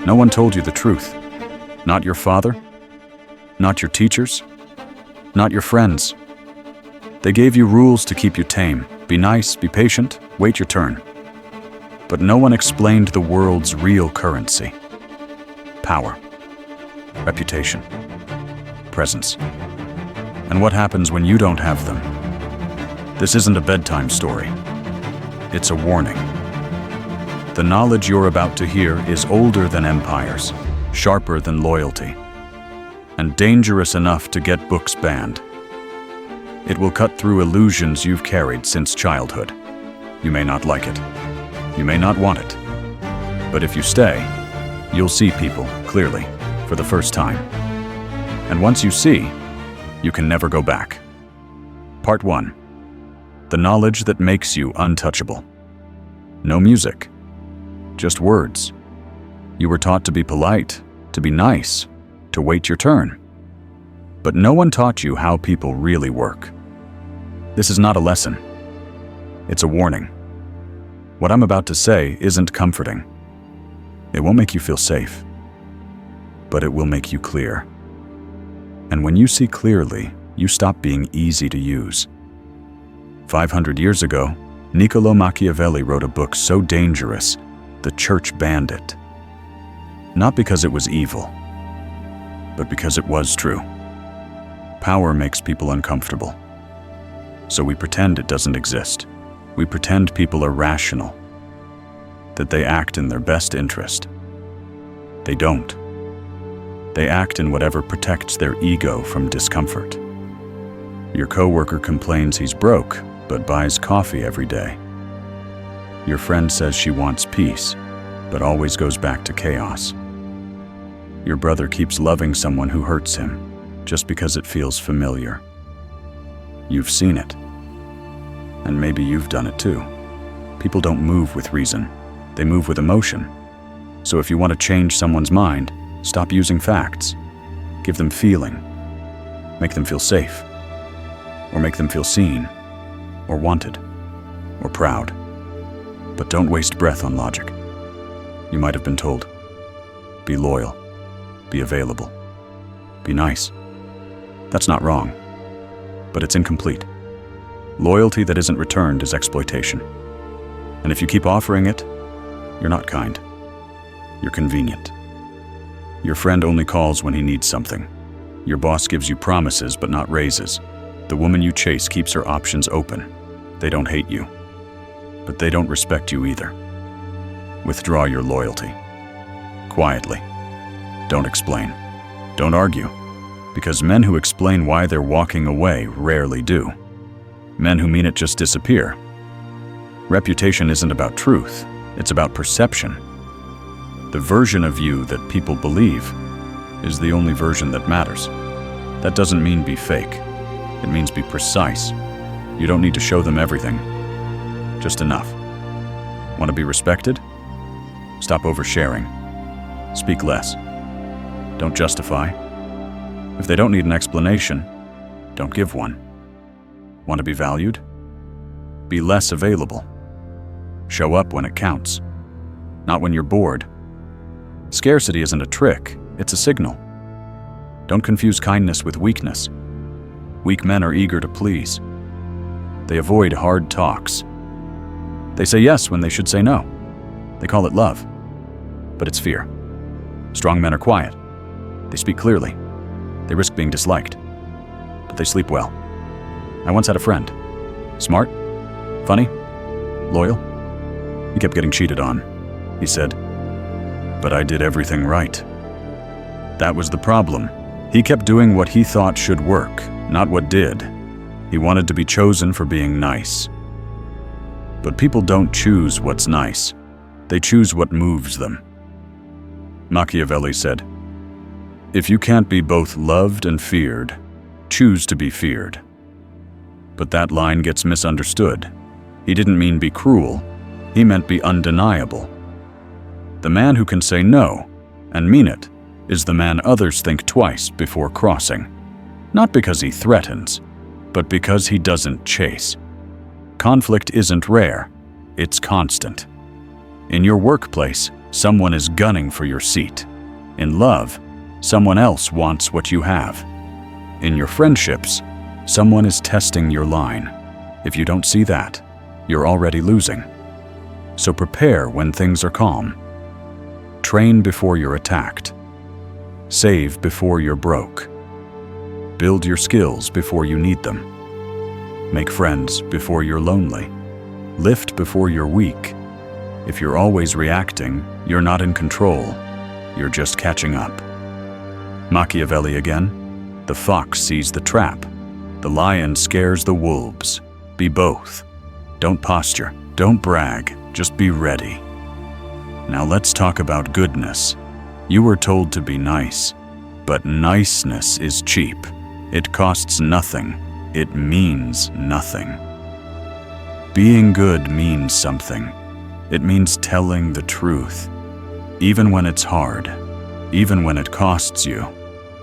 No one told you the truth. Not your father, not your teachers, not your friends. They gave you rules to keep you tame. Be nice, be patient, wait your turn. But no one explained the world's real currency. Power, reputation, presence. And what happens when you don't have them? This isn't a bedtime story. It's a warning. The knowledge you're about to hear is older than empires, sharper than loyalty, and dangerous enough to get books banned. It will cut through illusions you've carried since childhood. You may not like it. You may not want it. But if you stay, you'll see people clearly for the first time. And once you see, you can never go back. Part 1. The knowledge that makes you untouchable. No music, just words. You were taught to be polite, to be nice, to wait your turn. But no one taught you how people really work. This is not a lesson. It's a warning. What I'm about to say isn't comforting. It won't make you feel safe, but it will make you clear. And when you see clearly, you stop being easy to use. 500 years ago, Niccolo Machiavelli wrote a book so dangerous, the church banned it. Not because it was evil, but because it was true. Power makes people uncomfortable. So we pretend it doesn't exist. We pretend people are rational, that they act in their best interest. They don't. They act in whatever protects their ego from discomfort. Your coworker complains he's broke, but buys coffee every day. Your friend says she wants peace, but always goes back to chaos. Your brother keeps loving someone who hurts him, just because it feels familiar. You've seen it. And maybe you've done it too. People don't move with reason. They move with emotion. So if you want to change someone's mind, stop using facts. Give them feeling. Make them feel safe. Or make them feel seen. Or wanted. Or proud. But don't waste breath on logic. You might have been told, be loyal. Be available. Be nice. That's not wrong. But it's incomplete. Loyalty that isn't returned is exploitation. And if you keep offering it, you're not kind. You're convenient. Your friend only calls when he needs something. Your boss gives you promises but not raises. The woman you chase keeps her options open. They don't hate you. But they don't respect you either. Withdraw your loyalty. Quietly. Don't explain. Don't argue. Because men who explain why they're walking away rarely do. Men who mean it just disappear. Reputation isn't about truth, it's about perception. The version of you that people believe is the only version that matters. That doesn't mean be fake. It means be precise. You don't need to show them everything. Just enough. Want to be respected? Stop oversharing. Speak less. Don't justify. If they don't need an explanation, don't give one. Want to be valued? Be less available. Show up when it counts, not when you're bored. Scarcity isn't a trick, it's a signal. Don't confuse kindness with weakness. Weak men are eager to please. They avoid hard talks. They say yes when they should say no. They call it love, but it's fear. Strong men are quiet. They speak clearly. They risk being disliked, but they sleep well. I once had a friend. Smart, funny, loyal. He kept getting cheated on, he said. But I did everything right. That was the problem. He kept doing what he thought should work, not what did. He wanted to be chosen for being nice. But people don't choose what's nice. They choose what moves them. Machiavelli said, "If you can't be both loved and feared, choose to be feared." But that line gets misunderstood. He didn't mean be cruel, he meant be undeniable. The man who can say no, and mean it, is the man others think twice before crossing. Not because he threatens, but because he doesn't chase. Conflict isn't rare, it's constant. In your workplace, someone is gunning for your seat. In love, someone else wants what you have. In your friendships, someone is testing your line. If you don't see that, you're already losing. So prepare when things are calm. Train before you're attacked. Save before you're broke. Build your skills before you need them. Make friends before you're lonely. Lift before you're weak. If you're always reacting, you're not in control. You're just catching up. Machiavelli again. The fox sees the trap. The lion scares the wolves. Be both. Don't posture. Don't brag. Just be ready. Now let's talk about goodness. You were told to be nice, but niceness is cheap. It costs nothing. It means nothing. Being good means something. It means telling the truth, even when it's hard, even when it costs you.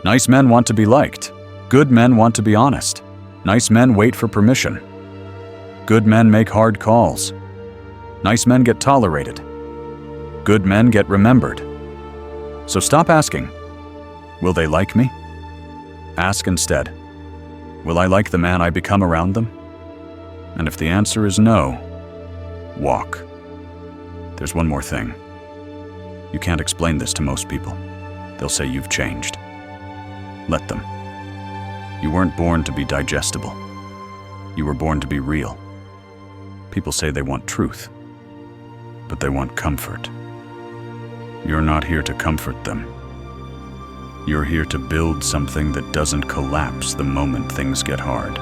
Nice men want to be liked. Good men want to be honest. Nice men wait for permission. Good men make hard calls. Nice men get tolerated. Good men get remembered. So stop asking, will they like me? Ask instead, will I like the man I become around them? And if the answer is no, walk. There's one more thing. You can't explain this to most people. They'll say you've changed. Let them. You weren't born to be digestible. You were born to be real. People say they want truth, but they want comfort. You're not here to comfort them. You're here to build something that doesn't collapse the moment things get hard.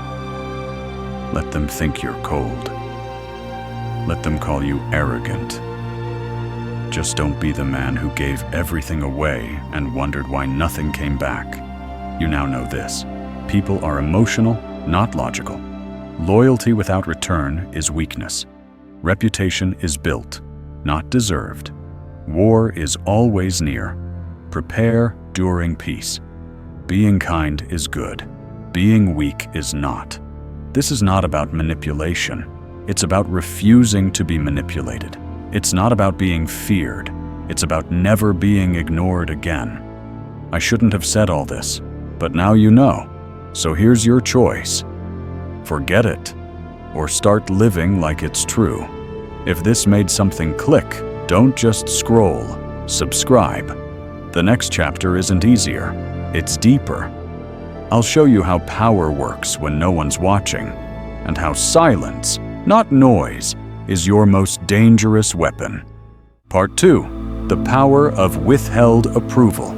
Let them think you're cold. Let them call you arrogant. Just don't be the man who gave everything away and wondered why nothing came back. You now know this. People are emotional, not logical. Loyalty without return is weakness. Reputation is built, not deserved. War is always near. Prepare during peace. Being kind is good. Being weak is not. This is not about manipulation. It's about refusing to be manipulated. It's not about being feared. It's about never being ignored again. I shouldn't have said all this, but now you know. So here's your choice. Forget it, or start living like it's true. If this made something click, don't just scroll, subscribe. The next chapter isn't easier, it's deeper. I'll show you how power works when no one's watching, and how silence, not noise, is your most dangerous weapon. Part 2. The power of withheld approval.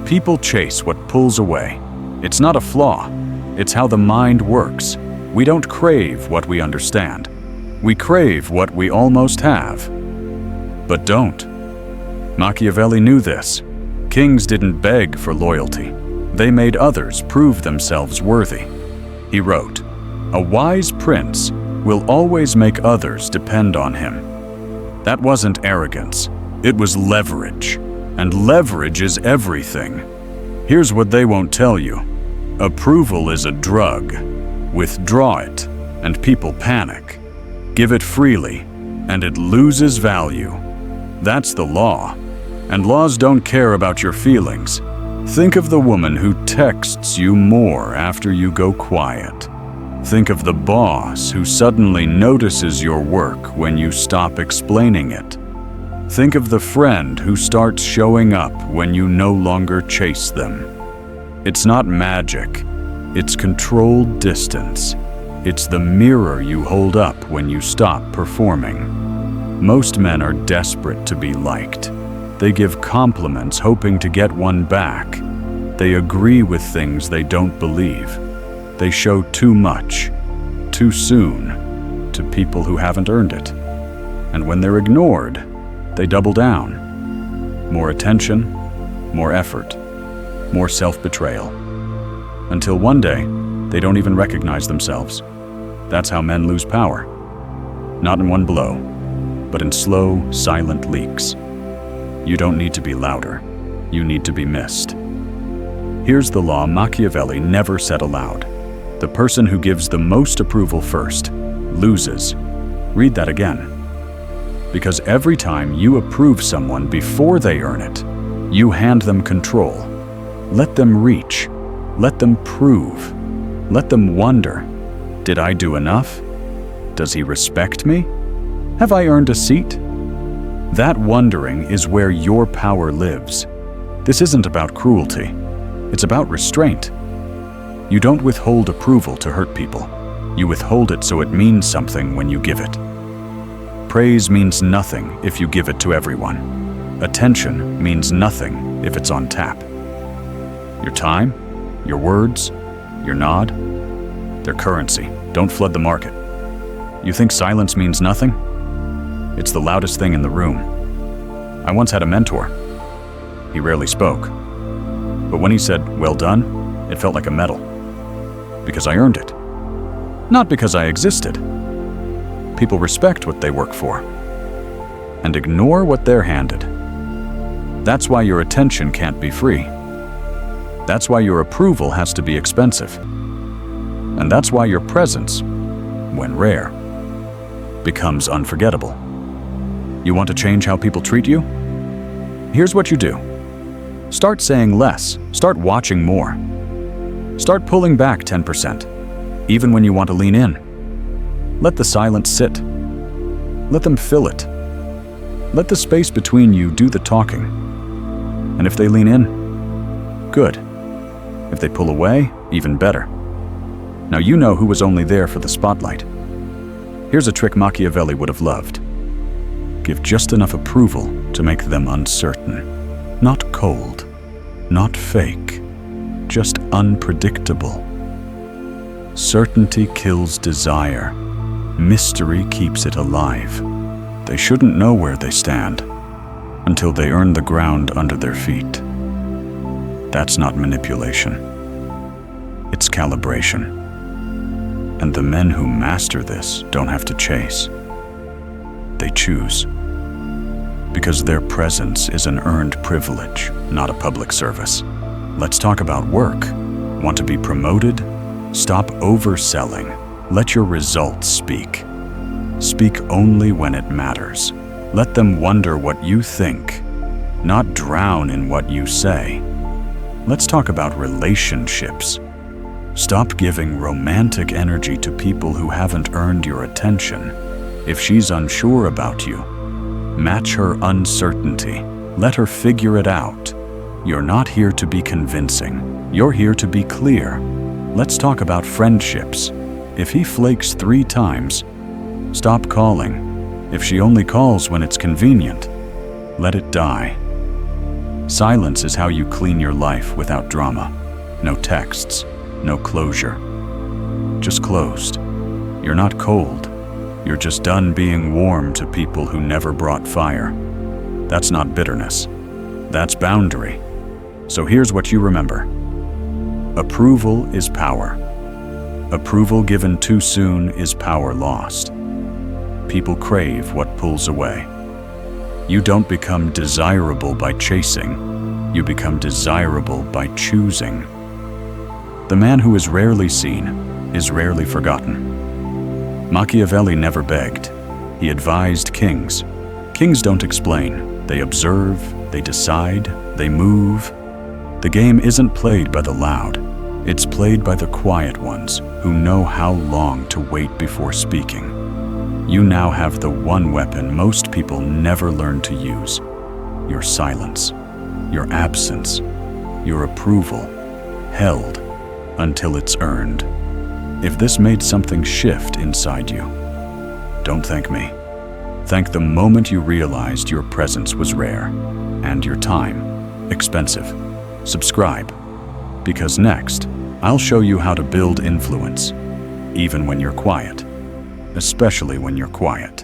People chase what pulls away. It's not a flaw, it's how the mind works. We don't crave what we understand. We crave what we almost have. But don't. Machiavelli knew this. Kings didn't beg for loyalty. They made others prove themselves worthy. He wrote, "A wise prince will always make others depend on him." That wasn't arrogance. It was leverage. And leverage is everything. Here's what they won't tell you. Approval is a drug. Withdraw it, and people panic. Give it freely, and it loses value. That's the law. And laws don't care about your feelings. Think of the woman who texts you more after you go quiet. Think of the boss who suddenly notices your work when you stop explaining it. Think of the friend who starts showing up when you no longer chase them. It's not magic. It's controlled distance. It's the mirror you hold up when you stop performing. Most men are desperate to be liked. They give compliments hoping to get one back. They agree with things they don't believe. They show too much, too soon, to people who haven't earned it. And when they're ignored, they double down. More attention, more effort, more self-betrayal. Until one day, they don't even recognize themselves. That's how men lose power. Not in one blow, but in slow, silent leaks. You don't need to be louder. You need to be missed. Here's the law Machiavelli never said aloud. The person who gives the most approval first loses. Read that again. Because every time you approve someone before they earn it, you hand them control. Let them reach. Let them prove. Let them wonder, did I do enough? Does he respect me? Have I earned a seat? That wondering is where your power lives. This isn't about cruelty. It's about restraint. You don't withhold approval to hurt people. You withhold it so it means something when you give it. Praise means nothing if you give it to everyone. Attention means nothing if it's on tap. Your time, your words, your nod, they're currency. Don't flood the market. You think silence means nothing? It's the loudest thing in the room. I once had a mentor. He rarely spoke. But when he said, "Well done," it felt like a medal. Because I earned it. Not because I existed. People respect what they work for and ignore what they're handed. That's why your attention can't be free. That's why your approval has to be expensive. And that's why your presence, when rare, becomes unforgettable. You want to change how people treat you? Here's what you do. Start saying less. Start watching more. Start pulling back 10%, even when you want to lean in. Let the silence sit. Let them fill it. Let the space between you do the talking. And if they lean in, good. If they pull away, even better. Now you know who was only there for the spotlight. Here's a trick Machiavelli would have loved. Give just enough approval to make them uncertain. Not cold, not fake, just unpredictable. Certainty kills desire. Mystery keeps it alive. They shouldn't know where they stand until they earn the ground under their feet. That's not manipulation. It's calibration. And the men who master this don't have to chase. They choose. Because their presence is an earned privilege, not a public service. Let's talk about work. Want to be promoted? Stop overselling. Let your results speak. Speak only when it matters. Let them wonder what you think, not drown in what you say. Let's talk about relationships. Stop giving romantic energy to people who haven't earned your attention. If she's unsure about you, match her uncertainty. Let her figure it out. You're not here to be convincing. You're here to be clear. Let's talk about friendships. If he flakes 3 times, stop calling. If she only calls when it's convenient, let it die. Silence is how you clean your life without drama. No texts, no closure. Just closed. You're not cold. You're just done being warm to people who never brought fire. That's not bitterness. That's boundary. So here's what you remember. Approval is power. Approval given too soon is power lost. People crave what pulls away. You don't become desirable by chasing. You become desirable by choosing. The man who is rarely seen is rarely forgotten. Machiavelli never begged. He advised kings. Kings don't explain. They observe, they decide, they move. The game isn't played by the loud. It's played by the quiet ones who know how long to wait before speaking. You now have the one weapon most people never learn to use. Your silence, your absence, your approval, held until it's earned. If this made something shift inside you, don't thank me. Thank the moment you realized your presence was rare and your time expensive. Subscribe, because next, I'll show you how to build influence, even when you're quiet, especially when you're quiet.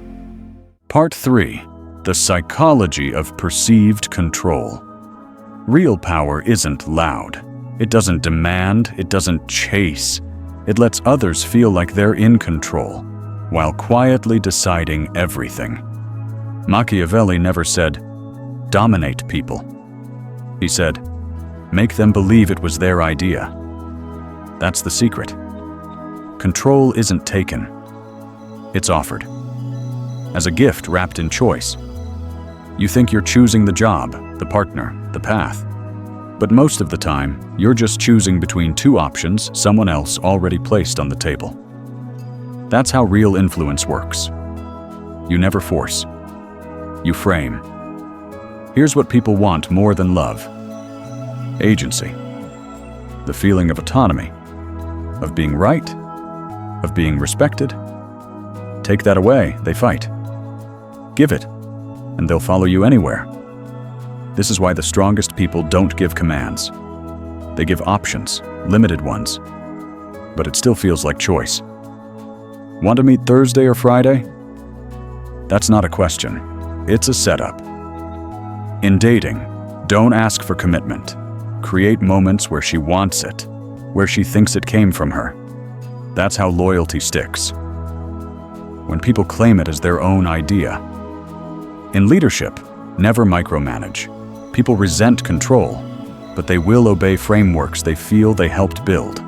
Part 3. The psychology of perceived control. Real power isn't loud. It doesn't demand, it doesn't chase. It lets others feel like they're in control, while quietly deciding everything. Machiavelli never said, "Dominate people." He said, "Make them believe it was their idea." That's the secret. Control isn't taken, it's offered. as a gift wrapped in choice. You think you're choosing the job, the partner, the path. But most of the time, you're just choosing between two options someone else already placed on the table. That's how real influence works. You never force. You frame. Here's what people want more than love: agency. The feeling of autonomy, of being right, of being respected. Take that away, they fight. Give it, and they'll follow you anywhere. This is why the strongest people don't give commands. They give options, limited ones, but it still feels like choice. Want to meet Thursday or Friday? That's not a question. It's a setup. In dating, don't ask for commitment. Create moments where she wants it, where she thinks it came from her. That's how loyalty sticks. When people claim it as their own idea. In leadership, never micromanage. People resent control, but they will obey frameworks they feel they helped build.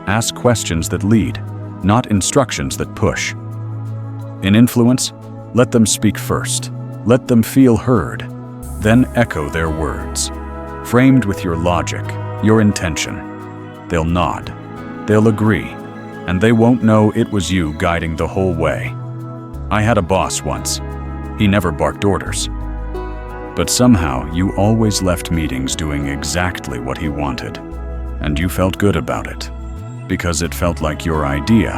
Ask questions that lead, not instructions that push. In influence, let them speak first. Let them feel heard, then echo their words. Framed with your logic, your intention. They'll nod, they'll agree, and they won't know it was you guiding the whole way. I had a boss once. He never barked orders. But somehow you always left meetings doing exactly what he wanted. And you felt good about it, because it felt like your idea.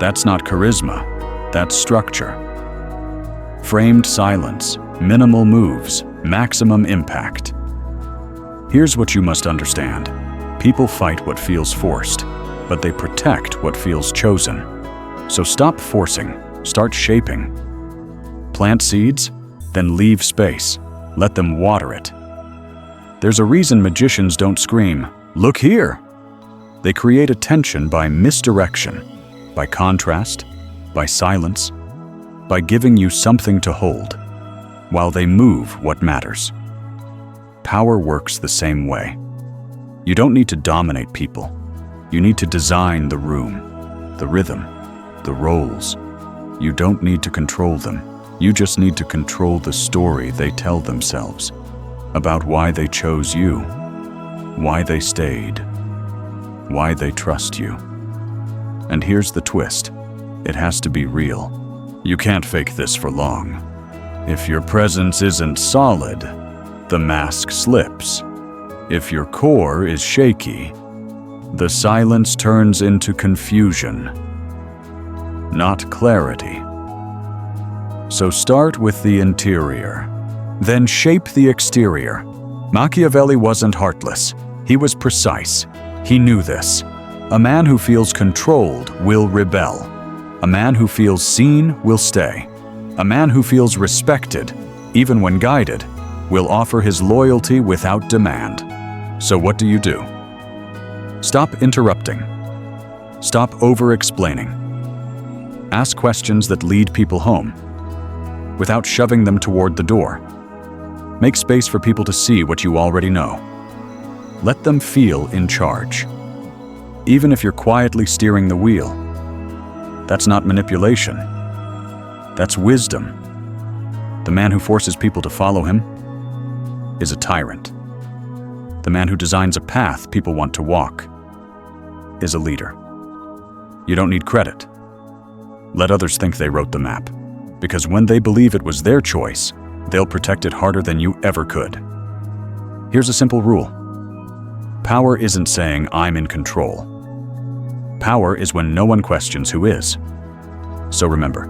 That's not charisma, that's structure. Framed silence, minimal moves, maximum impact. Here's what you must understand. People fight what feels forced, but they protect what feels chosen. So stop forcing, start shaping. Plant seeds, then leave space. Let them water it. There's a reason magicians don't scream, "Look here!" They create attention by misdirection, by contrast, by silence, by giving you something to hold, while they move what matters. Power works the same way. You don't need to dominate people. You need to design the room, the rhythm, the roles. You don't need to control them. You just need to control the story they tell themselves about why they chose you, why they stayed, why they trust you. And here's the twist. It has to be real. You can't fake this for long. If your presence isn't solid, the mask slips. If your core is shaky, the silence turns into confusion, not clarity. So start with the interior, then shape the exterior. Machiavelli wasn't heartless. He was precise. He knew this. A man who feels controlled will rebel. A man who feels seen will stay. A man who feels respected, even when guided, will offer his loyalty without demand. So what do? Stop interrupting. Stop over-explaining. Ask questions that lead people home, without shoving them toward the door. Make space for people to see what you already know. Let them feel in charge, even if you're quietly steering the wheel. That's not manipulation. That's wisdom. The man who forces people to follow him is a tyrant. The man who designs a path people want to walk is a leader. You don't need credit. Let others think they wrote the map, because when they believe it was their choice, they'll protect it harder than you ever could. Here's a simple rule. Power isn't saying I'm in control. Power is when no one questions who is. So remember,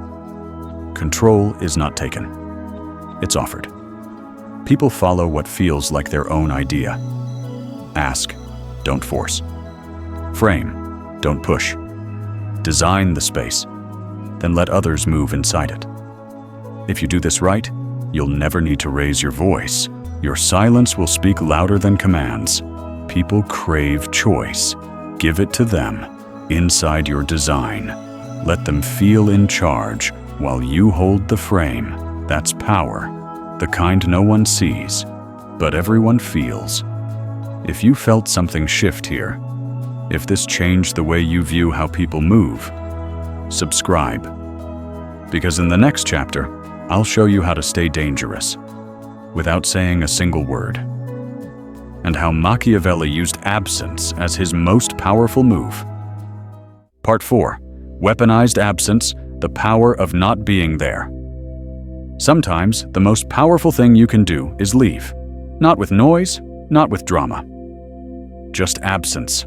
control is not taken. It's offered. People follow what feels like their own idea. Ask, don't force. Frame, don't push. Design the space, then let others move inside it. If you do this right, you'll never need to raise your voice. Your silence will speak louder than commands. People crave choice. Give it to them inside your design. Let them feel in charge while you hold the frame. That's power, the kind no one sees, but everyone feels. If you felt something shift here, if this changed the way you view how people move, subscribe. Because in the next chapter, I'll show you how to stay dangerous without saying a single word, and how Machiavelli used absence as his most powerful move. Part 4. Weaponized absence, the power of not being there. Sometimes, the most powerful thing you can do is leave. Not with noise, not with drama. Just absence.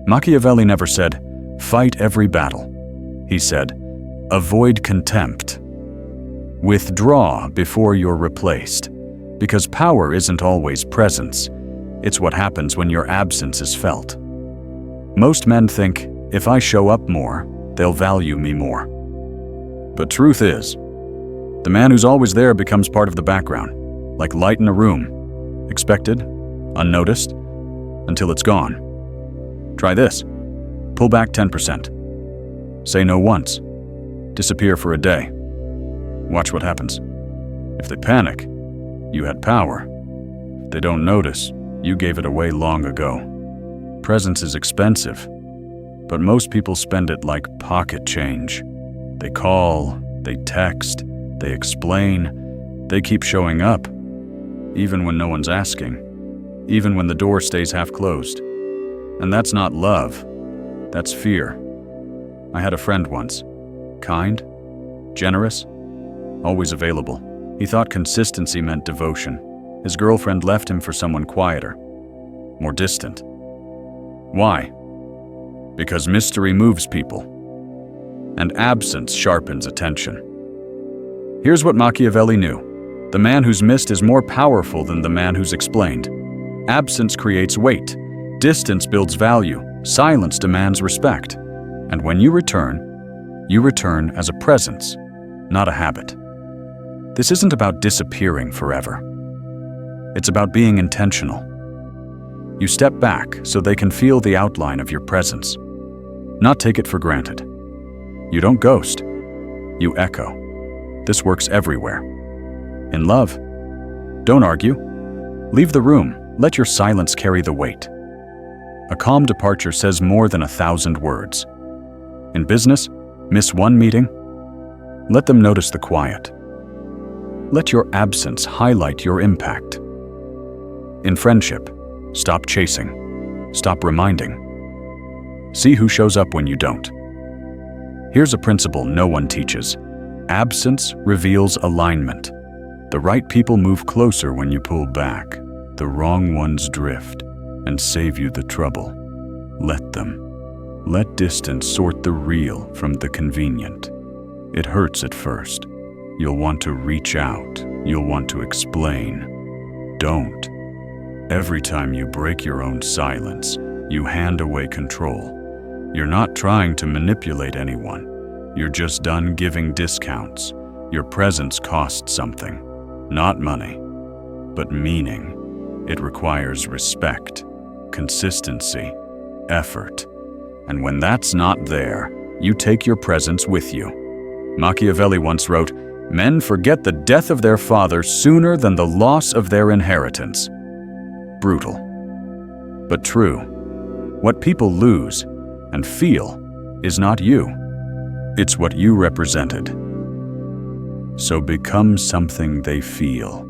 Machiavelli never said, "Fight every battle." He said, "Avoid contempt. Withdraw before you're replaced." Because power isn't always presence. It's what happens when your absence is felt. Most men think, if I show up more, they'll value me more. But truth is, the man who's always there becomes part of the background, like light in a room, expected, unnoticed, until it's gone. Try this. Pull back 10%. Say no once. Disappear for a day. Watch what happens. If they panic, you had power. If they don't notice, you gave it away long ago. Presence is expensive, but most people spend it like pocket change. They call, they text, they explain, they keep showing up, even when no one's asking, even when the door stays half closed. And that's not love, that's fear. I had a friend once, kind, generous, always available. He thought consistency meant devotion. His girlfriend left him for someone quieter, more distant. Why? Because mystery moves people, and absence sharpens attention. Here's what Machiavelli knew. The man who's missed is more powerful than the man who's explained. Absence creates weight. Distance builds value. Silence demands respect. And when you return as a presence, not a habit. This isn't about disappearing forever. It's about being intentional. You step back so they can feel the outline of your presence, not take it for granted. You don't ghost, you echo. This works everywhere. In love, don't argue. Leave the room, let your silence carry the weight. A calm departure says more than 1,000 words. In business, miss one meeting, let them notice the quiet. Let your absence highlight your impact. In friendship, stop chasing, stop reminding. See who shows up when you don't. Here's a principle no one teaches. Absence reveals alignment. The right people move closer when you pull back. The wrong ones drift and save you the trouble. Let them. Let distance sort the real from the convenient. It hurts at first. You'll want to reach out. You'll want to explain. Don't. Every time you break your own silence, you hand away control. You're not trying to manipulate anyone. You're just done giving discounts. Your presence costs something. Not money, but meaning. It requires respect, consistency, effort. And when that's not there, you take your presence with you. Machiavelli once wrote, "Men forget the death of their father sooner than the loss of their inheritance." Brutal, but true. What people lose and feel is not you. It's what you represented. So become something they feel.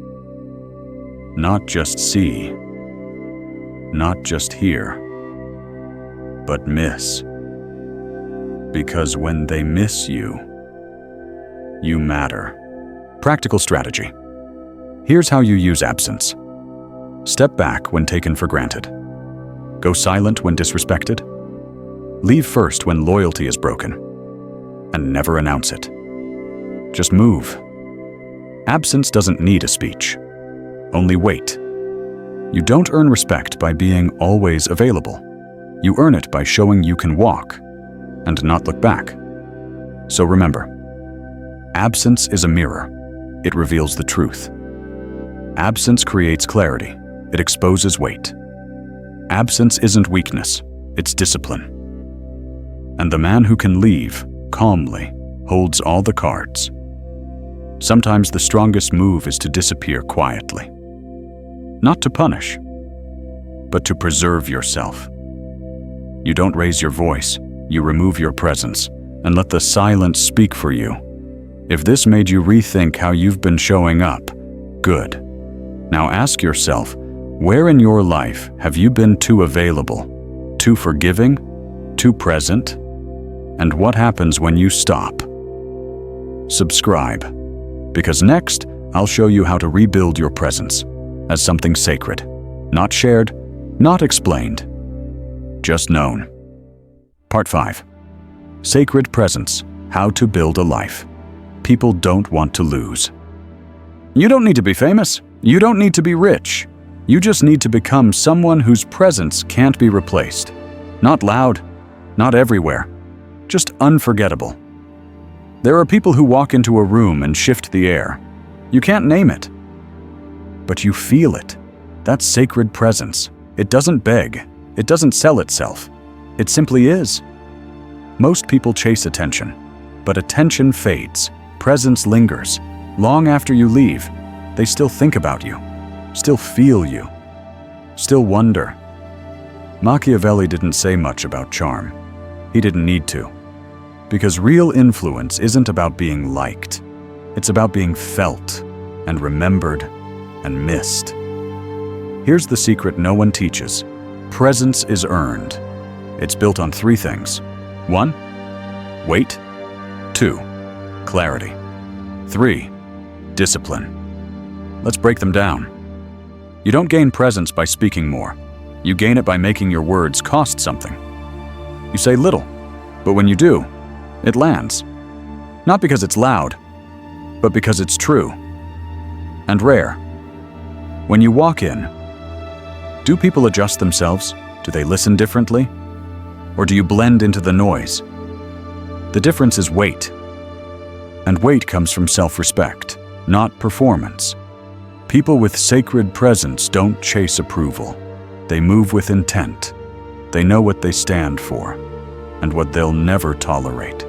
Not just see, not just hear, but miss. Because when they miss you, you matter. Practical strategy. Here's how you use absence. Step back when taken for granted. Go silent when disrespected. Leave first when loyalty is broken. And never announce it. Just move. Absence doesn't need a speech. Only wait. You don't earn respect by being always available. You earn it by showing you can walk and not look back. So remember, absence is a mirror. It reveals the truth. Absence creates clarity. It exposes weight. Absence isn't weakness, it's discipline. And the man who can leave calmly holds all the cards. Sometimes the strongest move is to disappear quietly. Not to punish, but to preserve yourself. You don't raise your voice, you remove your presence, and let the silence speak for you. If this made you rethink how you've been showing up, good. Now ask yourself, where in your life have you been too available, too forgiving, too present? And what happens when you stop? Subscribe, because next I'll show you how to rebuild your presence as something sacred, not shared, not explained, just known. Part 5. Sacred Presence, How to Build a Life People Don't Want to Lose. You don't need to be famous. You don't need to be rich. You just need to become someone whose presence can't be replaced. Not loud, not everywhere, just unforgettable. There are people who walk into a room and shift the air. You can't name it, but you feel it. That's sacred presence. It doesn't beg. It doesn't sell itself. It simply is. Most people chase attention, but attention fades. Presence lingers. Long after you leave, they still think about you, still feel you, still wonder. Machiavelli didn't say much about charm. He didn't need to. Because real influence isn't about being liked. It's about being felt and remembered and missed. Here's the secret no one teaches. Presence is earned. It's built on 3 things. 1, weight. 2, clarity. 3, discipline. Let's break them down. You don't gain presence by speaking more. You gain it by making your words cost something. You say little, but when you do, it lands. Not because it's loud, but because it's true and rare. When you walk in, do people adjust themselves? Do they listen differently? Or do you blend into the noise? The difference is weight. And weight comes from self-respect, not performance. People with sacred presence don't chase approval. They move with intent. They know what they stand for and what they'll never tolerate.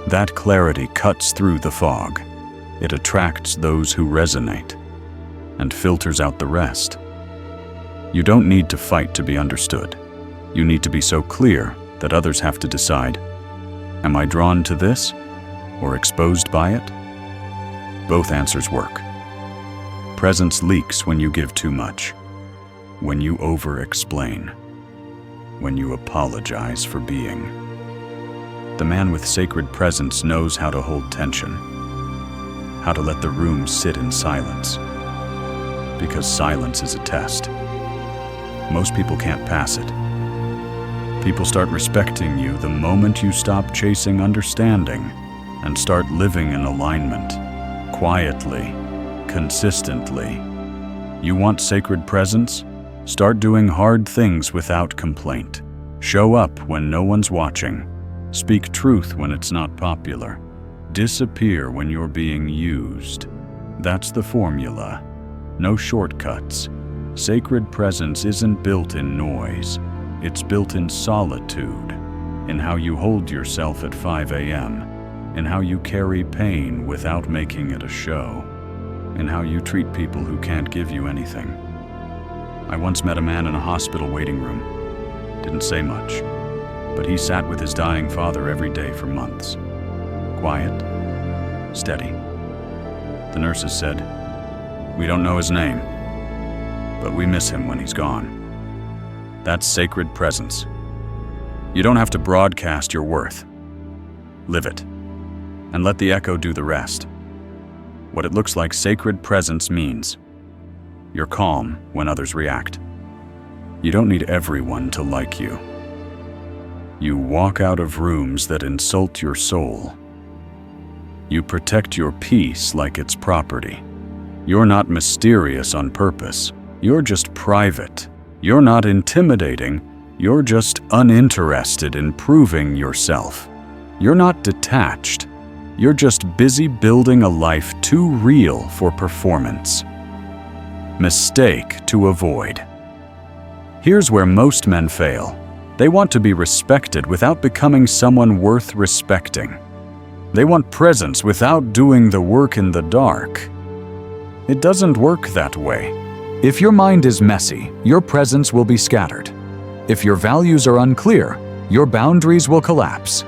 That clarity cuts through the fog. It attracts those who resonate and filters out the rest. You don't need to fight to be understood. You need to be so clear that others have to decide, am I drawn to this or exposed by it? Both answers work. Presence leaks when you give too much, when you over-explain, when you apologize for being. The man with sacred presence knows how to hold tension, how to let the room sit in silence, because silence is a test. Most people can't pass it. People start respecting you the moment you stop chasing understanding and start living in alignment, quietly, consistently. You want sacred presence? Start doing hard things without complaint. Show up when no one's watching. Speak truth when it's not popular. Disappear when you're being used. That's the formula. No shortcuts. Sacred presence isn't built in noise. It's built in solitude, in how you hold yourself at 5 a.m., in how you carry pain without making it a show, in how you treat people who can't give you anything. I once met a man in a hospital waiting room. Didn't say much, but he sat with his dying father every day for months. Quiet, steady. The nurses said, "We don't know his name, but we miss him when he's gone." That's sacred presence. You don't have to broadcast your worth. Live it, and let the echo do the rest. What it looks like sacred presence means. You're calm when others react. You don't need everyone to like you. You walk out of rooms that insult your soul. You protect your peace like it's property. You're not mysterious on purpose. You're just private. You're not intimidating. You're just uninterested in proving yourself. You're not detached. You're just busy building a life too real for performance. Mistake to avoid. Here's where most men fail. They want to be respected without becoming someone worth respecting. They want presence without doing the work in the dark. It doesn't work that way. If your mind is messy, your presence will be scattered. If your values are unclear, your boundaries will collapse.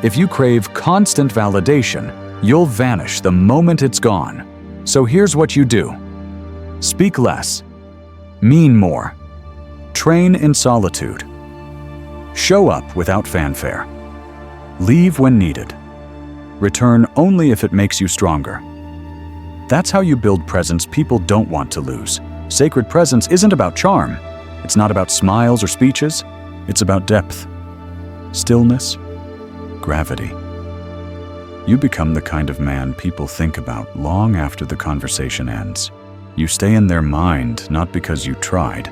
If you crave constant validation, You'll vanish the moment it's gone. So here's what you do. Speak less. Mean more. Train in solitude. Show up without fanfare. Leave when needed. Return only if it makes you stronger. That's how you build presence people don't want to lose. Sacred presence isn't about charm. It's not about smiles or speeches. It's about depth, stillness, gravity. You become the kind of man people think about long after the conversation ends. You stay in their mind not because you tried,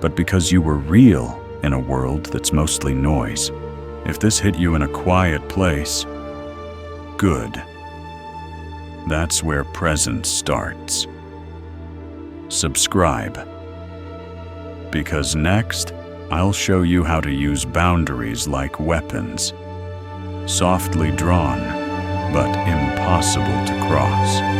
but because you were real in a world that's mostly noise. If this hit you in a quiet place, good. That's where presence starts. Subscribe. Because next, I'll show you how to use boundaries like weapons. Softly drawn, but impossible to cross.